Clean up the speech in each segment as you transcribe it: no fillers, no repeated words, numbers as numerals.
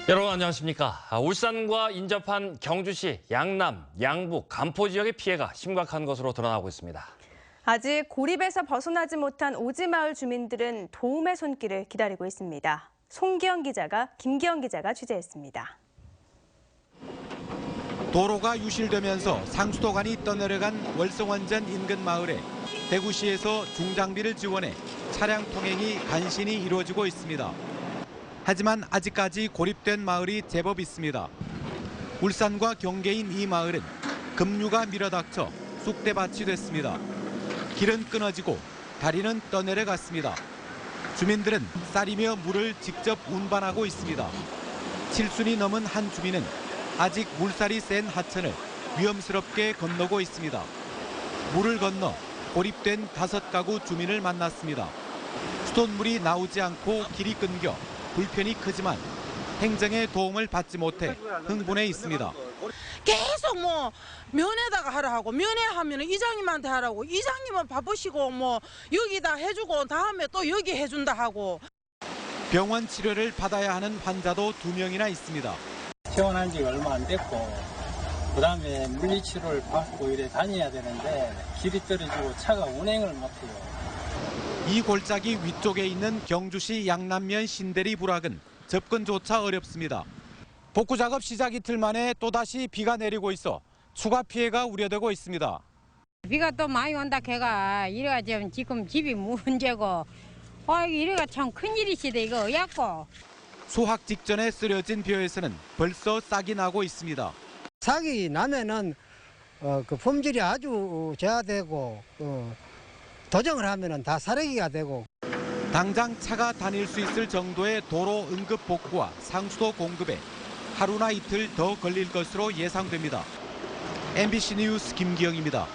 여러분 안녕하십니까. 울산과 인접한 경주시 양남, 양북, 간포 지역의 피해가 심각한 것으로 드러나고 있습니다. 아직 고립에서 벗어나지 못한 오지마을 주민들은 도움의 손길을 기다리고 있습니다. 김기영 기자가 취재했습니다. 도로가 유실되면서 상수도관이 떠내려간 월성원전 인근 마을에 대구시에서 중장비를 지원해 차량 통행이 간신히 이루어지고 있습니다. 하지만 아직까지 고립된 마을이 제법 있습니다. 울산과 경계인 이 마을은 급류가 밀어닥쳐 쑥대밭이 됐습니다. 길은 끊어지고 다리는 떠내려갔습니다. 주민들은 쌀이며 물을 직접 운반하고 있습니다. 7순이 넘은 한 주민은 아직 물살이 센 하천을 위험스럽게 건너고 있습니다. 물을 건너 고립된 5가구 주민을 만났습니다. 수돗물이 나오지 않고 길이 끊겨 불편이 크지만 행정의 도움을 받지 못해 흥분해 있습니다. 계속 면회다가 하라 하고 면회하면 이장님한테 하라고 이장님은 바쁘시고 여기다 해주고 다음에 또 여기 해준다 하고. 병원 치료를 받아야 하는 환자도 2명이나 있습니다. 퇴원한 지 얼마 안 됐고 그다음에 물리치료를 받고 이래 다녀야 되는데 길이 떨어지고 차가 운행을 못해요. 이 골짜기 위쪽에 있는 경주시 양남면 신대리 부락은 접근조차 어렵습니다. 복구 작업 시작 이틀 만에 또다시 비가 내리고 있어 추가 피해가 우려되고 있습니다. 비가 또 많이 온다 걔가 이래가 지금 집이 문제고 이래가 참 큰일이시대 이거 어약고. 수확 직전에 쓰러진 벼에서는 벌써 싹이 나고 있습니다. 싹이 나면은 그 품질이 아주 저하되고 도정을 하면은 다 사려기가 되고. 당장 차가 다닐 수 있을 정도의 도로 응급 복구와 상수도 공급에 하루나 이틀 더 걸릴 것으로 예상됩니다. MBC 뉴스 김기영입니다.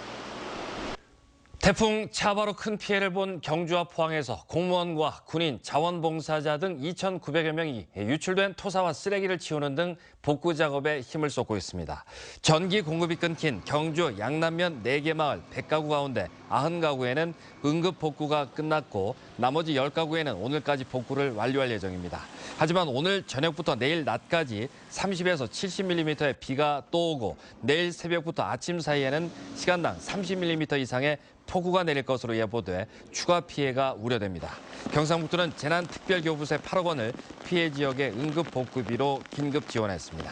태풍 차바로 큰 피해를 본 경주와 포항에서 공무원과 군인, 자원봉사자 등 2,900여 명이 유출된 토사와 쓰레기를 치우는 등 복구 작업에 힘을 쏟고 있습니다. 전기 공급이 끊긴 경주 양남면 4개 마을 100가구 가운데 90가구에는 응급 복구가 끝났고 나머지 10가구에는 오늘까지 복구를 완료할 예정입니다. 하지만 오늘 저녁부터 내일 낮까지 30에서 70mm의 비가 또 오고 내일 새벽부터 아침 사이에는 시간당 30mm 이상의 폭우가 내릴 것으로 예보돼 추가 피해가 우려됩니다. 경상북도는 재난특별교부세 8억 원을 피해 지역의 응급복구비로 긴급 지원했습니다.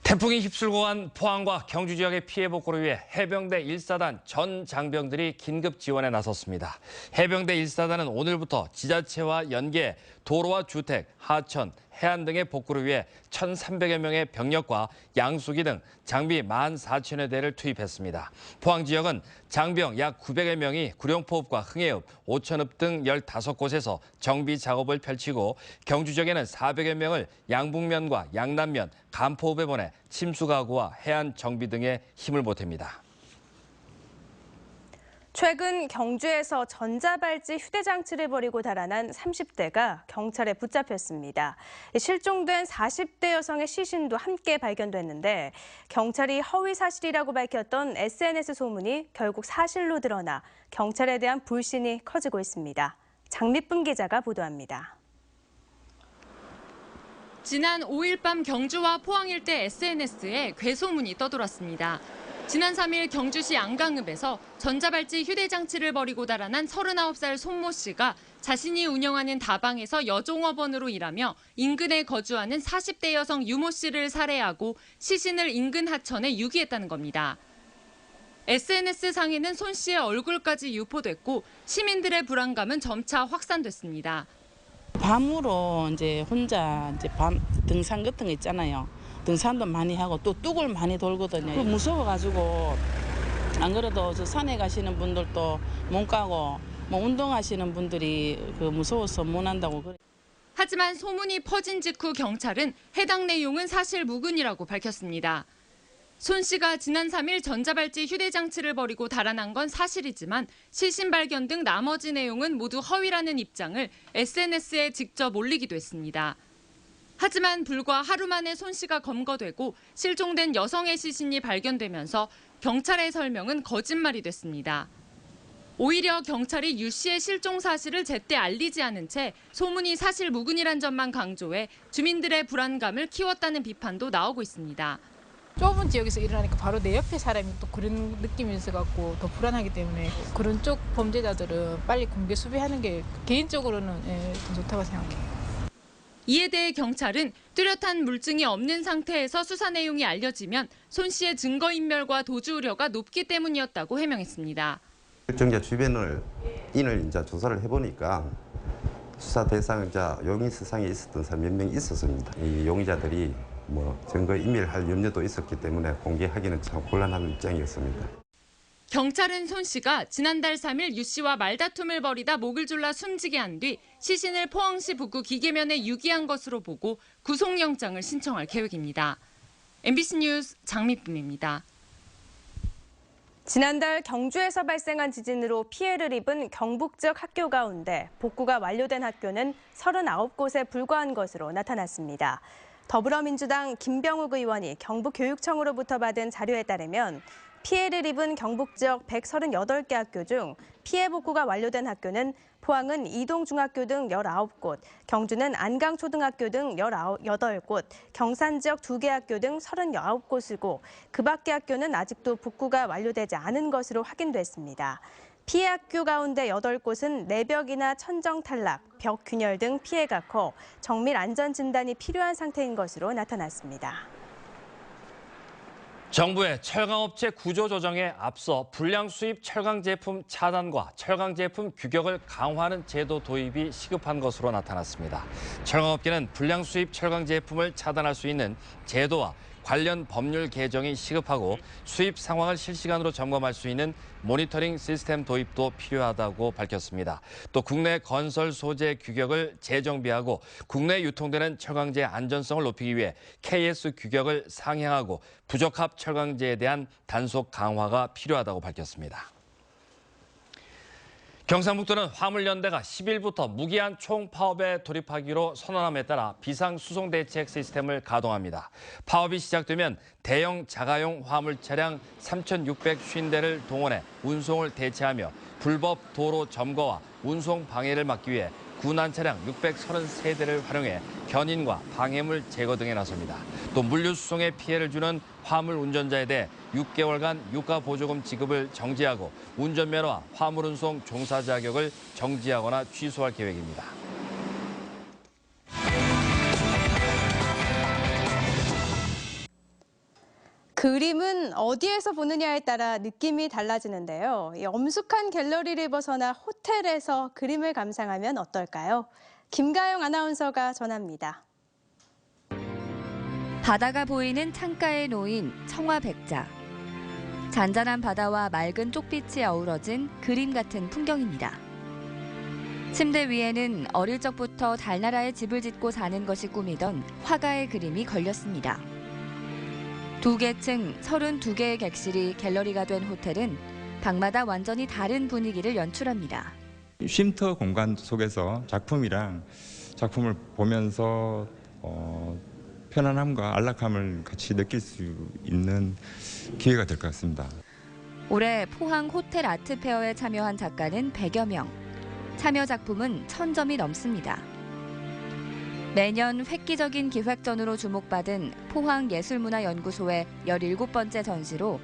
태풍이 휩쓸고 간 포항과 경주 지역의 피해 복구를 위해 해병대 1사단 전 장병들이 긴급 지원에 나섰습니다. 해병대 1사단은 오늘부터 지자체와 연계 도로와 주택, 하천, 해안 등의 복구를 위해 1,300여 명의 병력과 양수기 등 장비 14,000여 대를 투입했습니다. 포항 지역은 장병 약 900여 명이 구룡포읍과 흥해읍, 오천읍 등 15곳에서 정비 작업을 펼치고 경주 지역에는 400여 명을 양북면과 양남면, 간포읍에 보내 침수 가구와 해안 정비 등에 힘을 보탭니다. 최근 경주에서 전자발찌 휴대장치를 버리고 달아난 30대가 경찰에 붙잡혔습니다. 실종된 40대 여성의 시신도 함께 발견됐는데 경찰이 허위 사실이라고 밝혔던 SNS 소문이 결국 사실로 드러나 경찰에 대한 불신이 커지고 있습니다. 장미쁨 기자가 보도합니다. 지난 5일 밤 경주와 포항 일대 SNS에 괴소문이 떠돌았습니다. 지난 3일 경주시 안강읍에서 전자발찌 휴대장치를 버리고 달아난 39살 손모 씨가 자신이 운영하는 다방에서 여종업원으로 일하며 인근에 거주하는 40대 여성 유모 씨를 살해하고 시신을 인근 하천에 유기했다는 겁니다. SNS상에는 손 씨의 얼굴까지 유포됐고 시민들의 불안감은 점차 확산됐습니다. 밤으로 혼자 밤 등산 같은 거 있잖아요. 등산도 많이 하고 또 뚝을 많이 돌거든요. 무서워가지고 안 그래도 저 산에 가시는 분들도 못 가고 운동하시는 분들이 무서워서 못 한다고 그래. 하지만 소문이 퍼진 직후 경찰은 해당 내용은 사실 무근이라고 밝혔습니다. 손 씨가 지난 3일 전자발찌 휴대장치를 버리고 달아난 건 사실이지만 시신 발견 등 나머지 내용은 모두 허위라는 입장을 SNS에 직접 올리기도 했습니다. 하지만 불과 하루 만에 손 씨가 검거되고 실종된 여성의 시신이 발견되면서 경찰의 설명은 거짓말이 됐습니다. 오히려 경찰이 유 씨의 실종 사실을 제때 알리지 않은 채 소문이 사실무근이란 점만 강조해 주민들의 불안감을 키웠다는 비판도 나오고 있습니다. 좁은 지역에서 일어나니까 바로 내 옆에 사람이 또 그런 느낌이 있어갖고 더 불안하기 때문에 그런 쪽 범죄자들은 빨리 공개 수배하는 게 개인적으로는 더 좋다고 생각해요. 이에 대해 경찰은 뚜렷한 물증이 없는 상태에서 수사 내용이 알려지면 손 씨의 증거인멸과 도주 우려가 높기 때문이었다고 해명했습니다. 실종자 주변을 이제 조사를 해보니까 수사 대상자 용의 세상에 있었던 사람 몇 명 있었습니다. 이 용의자들이 증거 인멸할 염려도 있었기 때문에 공개하기는 참 곤란한 입장이었습니다. 경찰은 손 씨가 지난달 3일 유 씨와 말다툼을 벌이다 목을 졸라 숨지게 한 뒤 시신을 포항시 북구 기계면에 유기한 것으로 보고 구속영장을 신청할 계획입니다. MBC 뉴스 장미쁨입니다. 지난달 경주에서 발생한 지진으로 피해를 입은 경북 지역 학교 가운데 복구가 완료된 학교는 39곳에 불과한 것으로 나타났습니다. 더불어민주당 김병욱 의원이 경북교육청으로부터 받은 자료에 따르면 피해를 입은 경북 지역 138개 학교 중 피해 복구가 완료된 학교는 포항은 이동중학교 등 19곳, 경주는 안강초등학교 등 18곳, 경산 지역 2개 학교 등 39곳이고 그 밖의 학교는 아직도 복구가 완료되지 않은 것으로 확인됐습니다. 피해 학교 가운데 8곳은 내벽이나 천정 탈락, 벽 균열 등 피해가 커 정밀 안전 진단이 필요한 상태인 것으로 나타났습니다. 정부의 철강업체 구조 조정에 앞서 불량 수입 철강 제품 차단과 철강 제품 규격을 강화하는 제도 도입이 시급한 것으로 나타났습니다. 철강업계는 불량 수입 철강 제품을 차단할 수 있는 제도와 관련 법률 개정이 시급하고 수입 상황을 실시간으로 점검할 수 있는 모니터링 시스템 도입도 필요하다고 밝혔습니다. 또 국내 건설 소재 규격을 재정비하고 국내에 유통되는 철강제 안전성을 높이기 위해 KS 규격을 상향하고 부적합 철강제에 대한 단속 강화가 필요하다고 밝혔습니다. 경상북도는 화물연대가 10일부터 무기한 총파업에 돌입하기로 선언함에 따라 비상수송대책 시스템을 가동합니다. 파업이 시작되면 대형 자가용 화물 차량 3,650대를 동원해 운송을 대체하며 불법 도로 점거와 운송 방해를 막기 위해 군안 차량 633대를 활용해 견인과 방해물 제거 등에 나섭니다. 또 물류 수송에 피해를 주는 화물 운전자에 대해 6개월간 유가 보조금 지급을 정지하고 운전면허와 화물 운송 종사 자격을 정지하거나 취소할 계획입니다. 그림은 어디에서 보느냐에 따라 느낌이 달라지는데요. 이 엄숙한 갤러리를 벗어나 호텔에서 그림을 감상하면 어떨까요? 김가영 아나운서가 전합니다. 바다가 보이는 창가에 놓인 청화백자. 잔잔한 바다와 맑은 쪽빛이 어우러진 그림 같은 풍경입니다. 침대 위에는 어릴 적부터 달나라에 집을 짓고 사는 것이 꿈이던 화가의 그림이 걸렸습니다. 2개 층 32개의 객실이 갤러리가 된 호텔은 방마다 완전히 다른 분위기를 연출합니다. 쉼터 공간 속에서 작품이랑 작품을 보면서 편안함과 안락함을 같이 느낄 수 있는 기회가 될 것 같습니다. 올해 포항 호텔 아트페어에 참여한 작가는 100여 명. 참여 작품은 1000점이 넘습니다. 매년 획기적인 기획전으로 주목받은 포항예술문화연구소의 17번째 전시로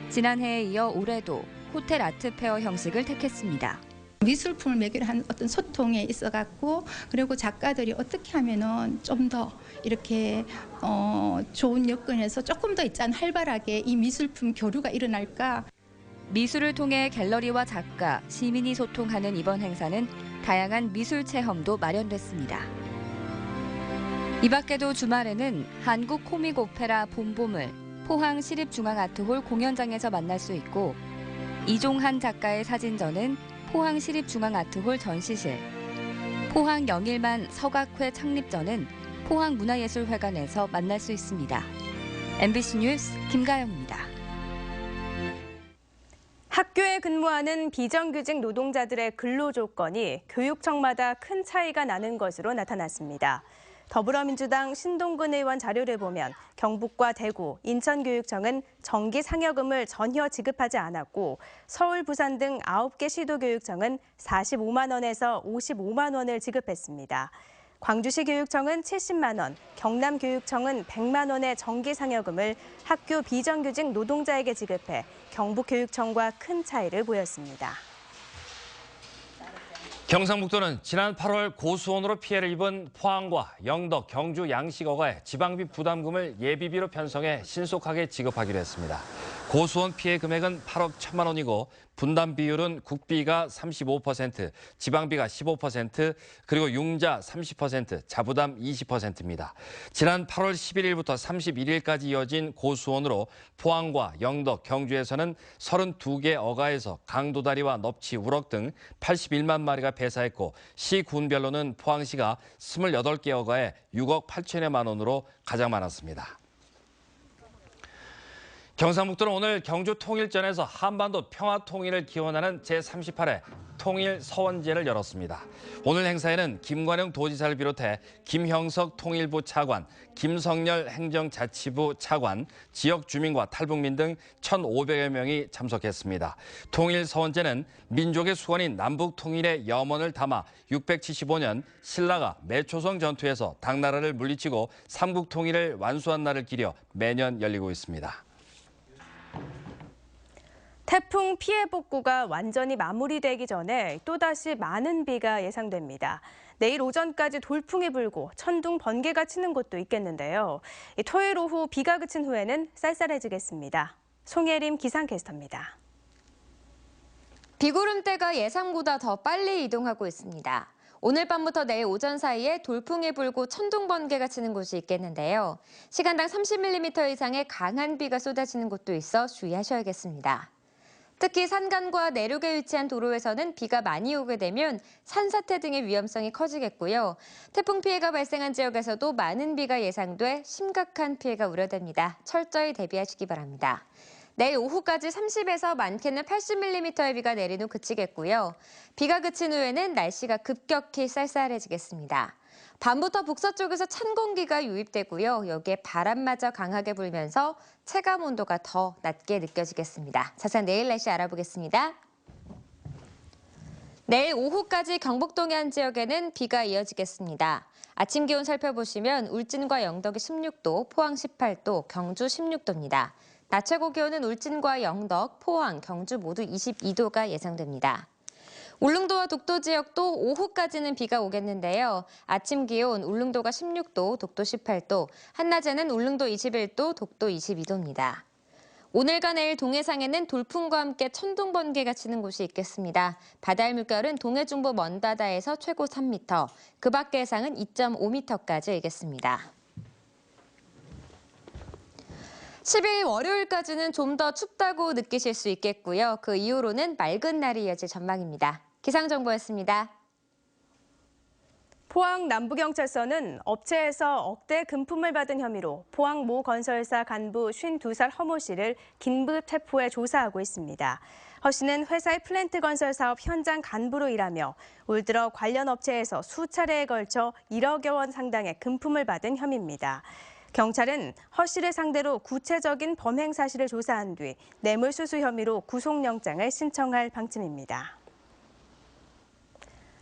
지난해에 이어 올해도 호텔 아트페어 형식을 택했습니다. 미술품을 매개로 한 어떤 소통에 있어갖고 그리고 작가들이 어떻게 하면은 좀 더 이렇게 좋은 여건에서 조금 더 있잖아 활발하게 이 미술품 교류가 일어날까. 미술을 통해 갤러리와 작가, 시민이 소통하는 이번 행사는 다양한 미술 체험도 마련됐습니다. 이 밖에도 주말에는 한국 코믹 오페라 봄봄을 포항 시립중앙아트홀 공연장에서 만날 수 있고 이종한 작가의 사진전은 포항 시립중앙아트홀 전시실, 포항 영일만 서각회 창립전은 포항 문화예술회관에서 만날 수 있습니다. MBC 뉴스 김가영입니다. 학교에 근무하는 비정규직 노동자들의 근로 조건이 교육청마다 큰 차이가 나는 것으로 나타났습니다. 더불어민주당 신동근 의원 자료를 보면 경북과 대구, 인천교육청은 정기 상여금을 전혀 지급하지 않았고 서울, 부산 등 9개 시도교육청은 45만 원에서 55만 원을 지급했습니다. 광주시 교육청은 70만 원, 경남교육청은 100만 원의 정기 상여금을 학교 비정규직 노동자에게 지급해 경북교육청과 큰 차이를 보였습니다. 경상북도는 지난 8월 고수온으로 피해를 입은 포항과 영덕, 경주 양식어가에 지방비 부담금을 예비비로 편성해 신속하게 지급하기로 했습니다. 고수온 피해 금액은 8억 1천만 원이고 분담 비율은 국비가 35%, 지방비가 15%, 그리고 융자 30%, 자부담 20%입니다. 지난 8월 11일부터 31일까지 이어진 고수온으로 포항과 영덕, 경주에서는 32개 어가에서 강도다리와 넙치, 우럭 등 81만 마리가 배사했고 시 군별로는 포항시가 28개 어가에 6억 8천여만 원으로 가장 많았습니다. 경상북도는 오늘 경주 통일전에서 한반도 평화 통일을 기원하는 제38회 통일 서원제를 열었습니다. 오늘 행사에는 김관영 도지사를 비롯해 김형석 통일부 차관, 김성열 행정자치부 차관, 지역 주민과 탈북민 등 1,500여 명이 참석했습니다. 통일 서원제는 민족의 수건인 남북 통일의 염원을 담아 675년 신라가 매초성 전투에서 당나라를 물리치고 삼국 통일을 완수한 날을 기려 매년 열리고 있습니다. 태풍 피해 복구가 완전히 마무리되기 전에 또다시 많은 비가 예상됩니다. 내일 오전까지 돌풍이 불고 천둥, 번개가 치는 곳도 있겠는데요. 토요일 오후 비가 그친 후에는 쌀쌀해지겠습니다. 송예림 기상캐스터입니다. 비구름대가 예상보다 더 빨리 이동하고 있습니다. 오늘 밤부터 내일 오전 사이에 돌풍이 불고 천둥, 번개가 치는 곳이 있겠는데요. 시간당 30mm 이상의 강한 비가 쏟아지는 곳도 있어 주의하셔야겠습니다. 특히 산간과 내륙에 위치한 도로에서는 비가 많이 오게 되면 산사태 등의 위험성이 커지겠고요. 태풍 피해가 발생한 지역에서도 많은 비가 예상돼 심각한 피해가 우려됩니다. 철저히 대비하시기 바랍니다. 내일 오후까지 30에서 많게는 80mm의 비가 내린 후 그치겠고요. 비가 그친 후에는 날씨가 급격히 쌀쌀해지겠습니다. 밤부터 북서쪽에서 찬 공기가 유입되고요. 여기에 바람마저 강하게 불면서 체감 온도가 더 낮게 느껴지겠습니다. 자세한 내일 날씨 알아보겠습니다. 내일 오후까지 경북 동해안 지역에는 비가 이어지겠습니다. 아침 기온 살펴보시면 울진과 영덕이 16도, 포항 18도, 경주 16도입니다. 낮 최고 기온은 울진과 영덕, 포항, 경주 모두 22도가 예상됩니다. 울릉도와 독도 지역도 오후까지는 비가 오겠는데요. 아침 기온 울릉도가 16도, 독도 18도, 한낮에는 울릉도 21도, 독도 22도입니다. 오늘과 내일 동해상에는 돌풍과 함께 천둥, 번개가 치는 곳이 있겠습니다. 바다의 물결은 동해 중부 먼바다에서 최고 3m, 그 밖의 해상은 2.5m까지 일겠습니다. 10일 월요일까지는 좀 더 춥다고 느끼실 수 있겠고요. 그 이후로는 맑은 날이 이어질 전망입니다. 기상정보였습니다. 포항 남부경찰서는 업체에서 억대 금품을 받은 혐의로 포항 모 건설사 간부 52살 허모 씨를 긴급 체포해 조사하고 있습니다. 허 씨는 회사의 플랜트 건설 사업 현장 간부로 일하며 올 들어 관련 업체에서 수차례에 걸쳐 1억여 원 상당의 금품을 받은 혐의입니다. 경찰은 허 씨를 상대로 구체적인 범행 사실을 조사한 뒤 뇌물수수 혐의로 구속영장을 신청할 방침입니다.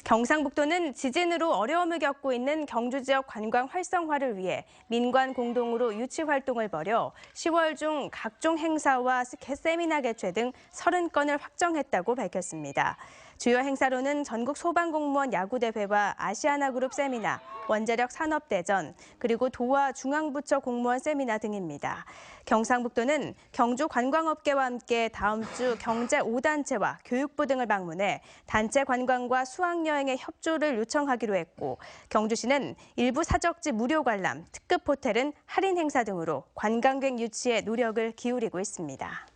경상북도는 지진으로 어려움을 겪고 있는 경주 지역 관광 활성화를 위해 민관 공동으로 유치 활동을 벌여 10월 중 각종 행사와 세미나 개최 등 30건을 확정했다고 밝혔습니다. 주요 행사로는 전국 소방공무원 야구대회와 아시아나그룹 세미나, 원자력 산업대전, 그리고 도와 중앙부처 공무원 세미나 등입니다. 경상북도는 경주 관광업계와 함께 다음 주 경제 5단체와 교육부 등을 방문해 단체 관광과 수학여행의 협조를 요청하기로 했고, 경주시는 일부 사적지 무료 관람, 특급 호텔은 할인 행사 등으로 관광객 유치에 노력을 기울이고 있습니다.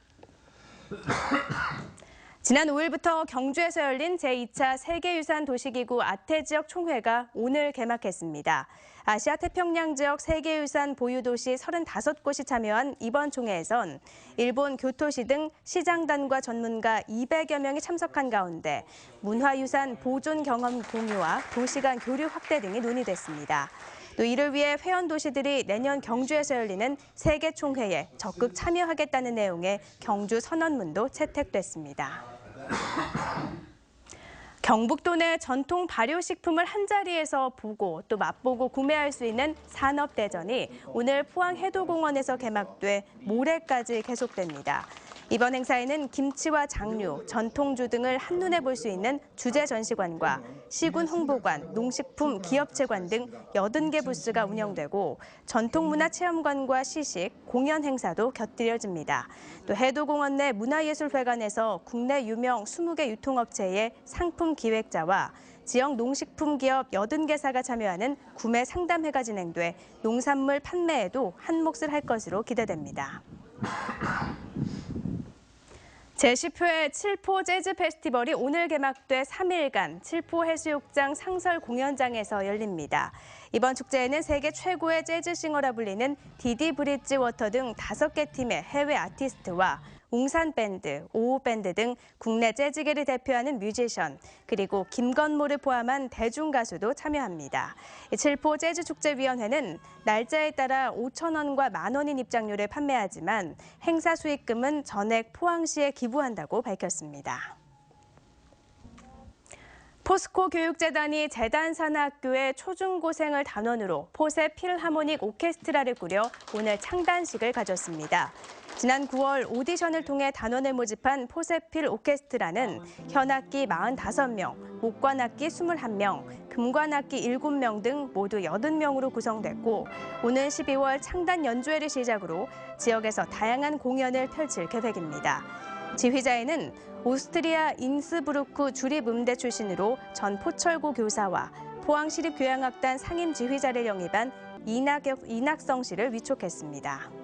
지난 5일부터 경주에서 열린 제2차 세계유산 도시기구 아태지역 총회가 오늘 개막했습니다. 아시아 태평양 지역 세계유산 보유도시 35곳이 참여한 이번 총회에선 일본 교토시 등 시장단과 전문가 200여 명이 참석한 가운데 문화유산 보존 경험 공유와 도시 간 교류 확대 등이 논의됐습니다. 또 이를 위해 회원 도시들이 내년 경주에서 열리는 세계 총회에 적극 참여하겠다는 내용의 경주 선언문도 채택됐습니다. 경북도 내 전통 발효식품을 한자리에서 보고 또 맛보고 구매할 수 있는 산업대전이 오늘 포항 해도공원에서 개막돼 모레까지 계속됩니다. 이번 행사에는 김치와 장류, 전통주 등을 한눈에 볼 수 있는 주제 전시관과 시군 홍보관, 농식품 기업체관 등 80개 부스가 운영되고 전통문화체험관과 시식, 공연 행사도 곁들여집니다. 또 해도공원 내 문화예술회관에서 국내 유명 20개 유통업체의 상품 기획자와 지역 농식품 기업 80개사가 참여하는 구매 상담회가 진행돼 농산물 판매에도 한몫을 할 것으로 기대됩니다. 제10회 칠포 재즈 페스티벌이 오늘 개막돼 3일간 칠포 해수욕장 상설 공연장에서 열립니다. 이번 축제에는 세계 최고의 재즈 싱어라 불리는 디디 브릿지 워터 등 5개 팀의 해외 아티스트와 웅산 밴드, 오우 밴드 등 국내 재즈계를 대표하는 뮤지션, 그리고 김건모를 포함한 대중 가수도 참여합니다. 칠포 재즈축제위원회는 날짜에 따라 5,000원과 10,000원인 입장료를 판매하지만 행사 수익금은 전액 포항시에 기부한다고 밝혔습니다. 포스코 교육재단이 재단산하학교의 초중고생을 단원으로 포세 필하모닉 오케스트라를 꾸려 오늘 창단식을 가졌습니다. 지난 9월 오디션을 통해 단원을 모집한 포세필 오케스트라는 현악기 45명, 목관악기 21명, 금관악기 7명 등 모두 80명으로 구성됐고 오는 12월 창단 연주회를 시작으로 지역에서 다양한 공연을 펼칠 계획입니다. 지휘자에는 오스트리아 인스부르크 주립음대 출신으로 전 포철고 교사와 포항시립교향악단 상임 지휘자를 영입한 이낙성 씨를 위촉했습니다.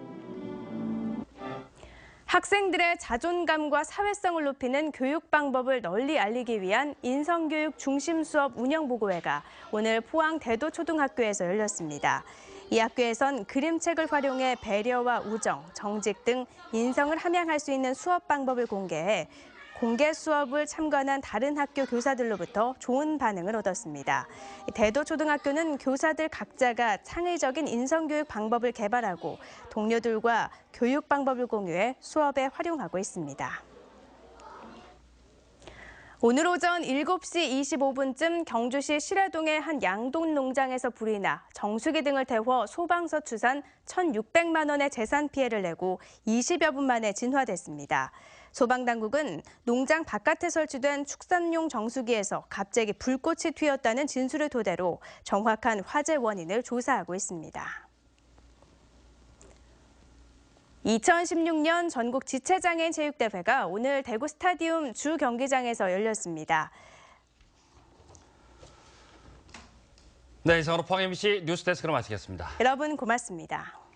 학생들의 자존감과 사회성을 높이는 교육 방법을 널리 알리기 위한 인성교육 중심 수업 운영보고회가 오늘 포항 대도초등학교에서 열렸습니다. 이 학교에선 그림책을 활용해 배려와 우정, 정직 등 인성을 함양할 수 있는 수업 방법을 공개해 공개 수업을 참관한 다른 학교 교사들로부터 좋은 반응을 얻었습니다. 대도초등학교는 교사들 각자가 창의적인 인성교육 방법을 개발하고 동료들과 교육 방법을 공유해 수업에 활용하고 있습니다. 오늘 오전 7시 25분쯤 경주시 실해동의 한 양돈 농장에서 불이 나 정수기 등을 태워 소방서 추산 1,600만 원의 재산 피해를 내고 20여 분 만에 진화됐습니다. 소방당국은 농장 바깥에 설치된 축산용 정수기에서 갑자기 불꽃이 튀었다는 진술을 토대로 정확한 화재 원인을 조사하고 있습니다. 2016년 전국 지체장애인 체육대회가 오늘 대구 스타디움 주 경기장에서 열렸습니다. 네, 이상으로 포항 MBC 뉴스데스크를 마치겠습니다. 여러분 고맙습니다.